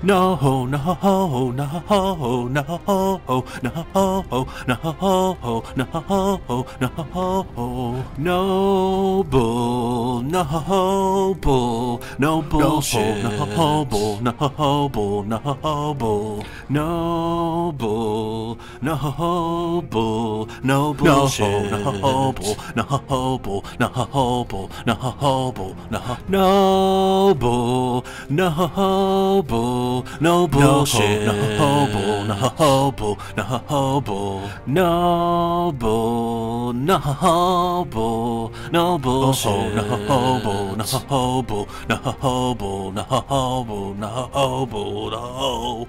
No, no, no, no, no, no, no, no, no, bull, no bull, no bullshit, no bull, no bull, no bull, no bull, no bull, no bullshit, no bull, no bull, no bull, no bull, no bull, no bull. No bullshit, no bull, no bull, no bull, no bull, no bull, no bullshit, no bull, no bull, no bull, no bull, no bull, no.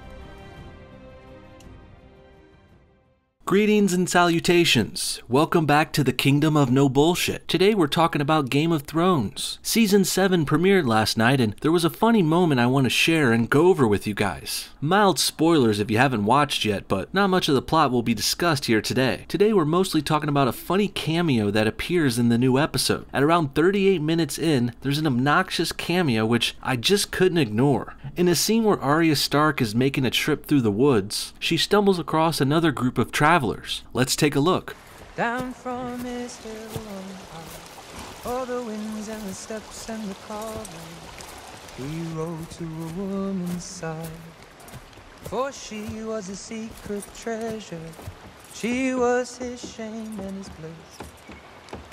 Greetings and salutations. Welcome back to the Kingdom of No Bullshit. Today we're talking about Game of Thrones. Season 7 premiered last night and there was a funny moment I want to share and go over with you guys. Mild spoilers if you haven't watched yet, but not much of the plot will be discussed here today. Today we're mostly talking about a funny cameo that appears in the new episode. At around 38 minutes in, there's an obnoxious cameo which I just couldn't ignore. In a scene where Arya Stark is making a trip through the woods, she stumbles across another group of travelers. Let's take a look. Down from his hill on high, all the winds and the steps and the carving, he rode to a woman's side, for she was a secret treasure. She was his shame and his bliss,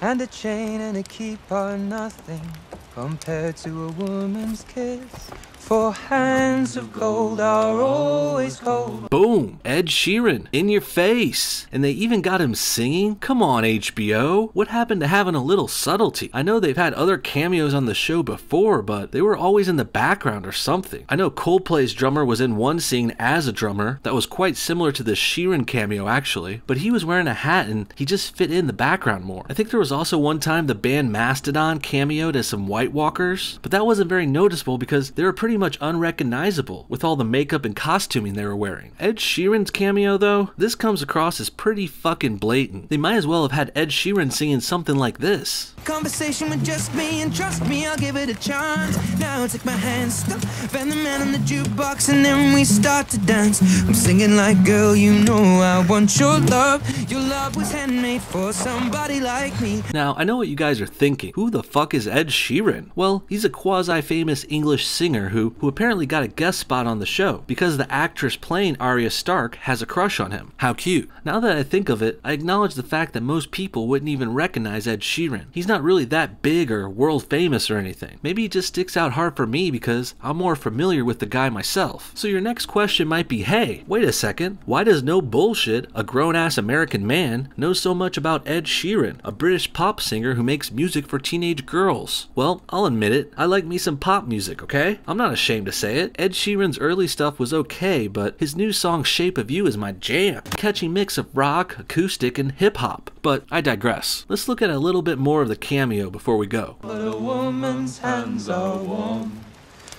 and a chain and a keep are nothing compared to a woman's kiss. For hands of gold are always cold. Boom! Ed Sheeran, in your face! And they even got him singing? Come on, HBO! What happened to having a little subtlety? I know they've had other cameos on the show before, but they were always in the background or something. I know Coldplay's drummer was in one scene as a drummer that was quite similar to the Sheeran cameo actually, but he was wearing a hat and he just fit in the background more. I think there was also one time the band Mastodon cameoed as some White Walkers, but that wasn't very noticeable because they were pretty much unrecognizable with all the makeup and costuming they were wearing. Ed Sheeran's cameo though, this comes across as pretty fucking blatant. They might as well have had Ed Sheeran singing something like this. Conversation with just me, and trust me, I'll give it a chance. Now take my hand, stop, and the man on the jukebox, and then we start to dance. I'm singing like, girl, you know I want your love. Your love was handmade for somebody like me. Now, I know what you guys are thinking. Who the fuck is Ed Sheeran? Well, he's a quasi-famous English singer who apparently got a guest spot on the show because the actress playing Arya Stark has a crush on him. How cute. Now that I think of it, I acknowledge the fact that most people wouldn't even recognize Ed Sheeran. He's not really that big or world famous or anything. Maybe he just sticks out hard for me because I'm more familiar with the guy myself. So your next question might be, hey, wait a second, why does No Bullshit, a grown-ass American man, know so much about Ed Sheeran, a British pop singer who makes music for teenage girls? Well, I'll admit it, I like me some pop music, okay? I'm not ashamed to say it. Ed Sheeran's early stuff was okay, but his new song Shape of You is my jam. Catchy mix of rock, acoustic, and hip-hop. But I digress. Let's look at a little bit more of the cameo before we go. But a woman's hands are warm,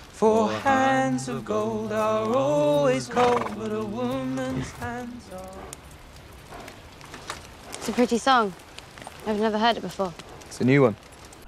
for hands of gold are always cold. But a woman's hands are... It's a pretty song. I've never heard it before. It's a new one.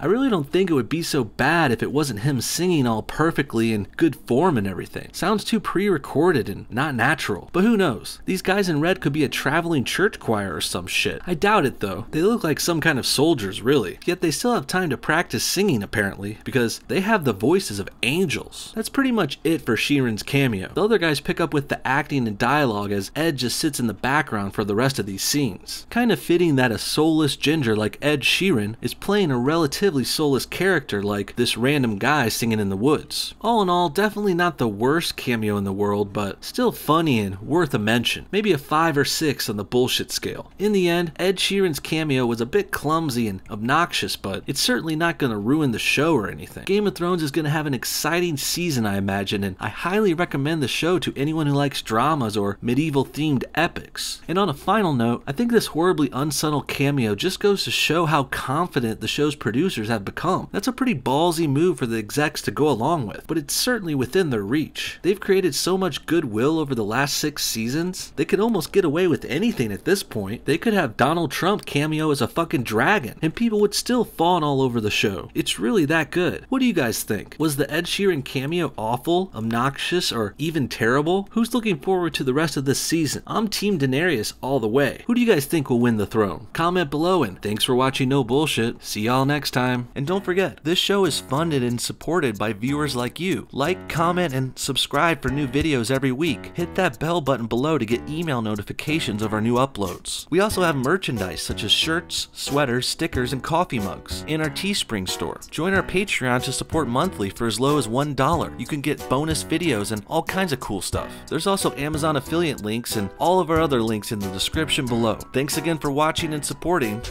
I really don't think it would be so bad if it wasn't him singing all perfectly in good form and everything. Sounds too pre-recorded and not natural. But who knows? These guys in red could be a traveling church choir or some shit. I doubt it though. They look like some kind of soldiers really. Yet they still have time to practice singing apparently because they have the voices of angels. That's pretty much it for Sheeran's cameo. The other guys pick up with the acting and dialogue as Ed just sits in the background for the rest of these scenes. Kind of fitting that a soulless ginger like Ed Sheeran is playing a relatively soulless character like this random guy singing in the woods. All in all, definitely not the worst cameo in the world, but still funny and worth a mention. Maybe a 5 or 6 on the bullshit scale. In the end, Ed Sheeran's cameo was a bit clumsy and obnoxious, but it's certainly not going to ruin the show or anything. Game of Thrones is going to have an exciting season, I imagine, and I highly recommend the show to anyone who likes dramas or medieval themed epics. And on a final note, I think this horribly unsubtle cameo just goes to show how confident the show's producers producers have become. That's a pretty ballsy move for the execs to go along with, but it's certainly within their reach. They've created so much goodwill over the last 6 seasons, they could almost get away with anything at this point. They could have Donald Trump cameo as a fucking dragon, and people would still fawn all over the show. It's really that good. What do you guys think? Was the Ed Sheeran cameo awful, obnoxious, or even terrible? Who's looking forward to the rest of this season? I'm Team Daenerys all the way. Who do you guys think will win the throne? Comment below, and thanks for watching No Bullshit. See y'all next time. And don't forget, this show is funded and supported by viewers like you. Like, comment, and subscribe for new videos every week. Hit that bell button below to get email notifications of our new uploads. We also have merchandise such as shirts, sweaters, stickers, and coffee mugs in our Teespring store. Join our Patreon to support monthly for as low as $1. You can get bonus videos and all kinds of cool stuff. There's also Amazon affiliate links and all of our other links in the description below. Thanks again for watching and supporting.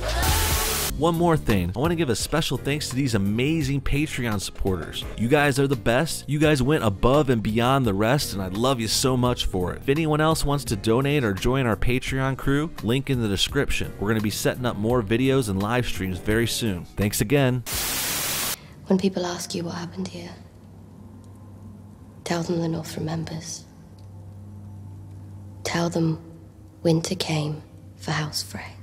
One more thing, I want to give a special thanks to these amazing Patreon supporters. You guys are the best. You guys went above and beyond the rest, and I love you so much for it. If anyone else wants to donate or join our Patreon crew, link in the description. We're going to be setting up more videos and live streams very soon. Thanks again. When people ask you what happened here, tell them the North remembers. Tell them winter came for House Frey.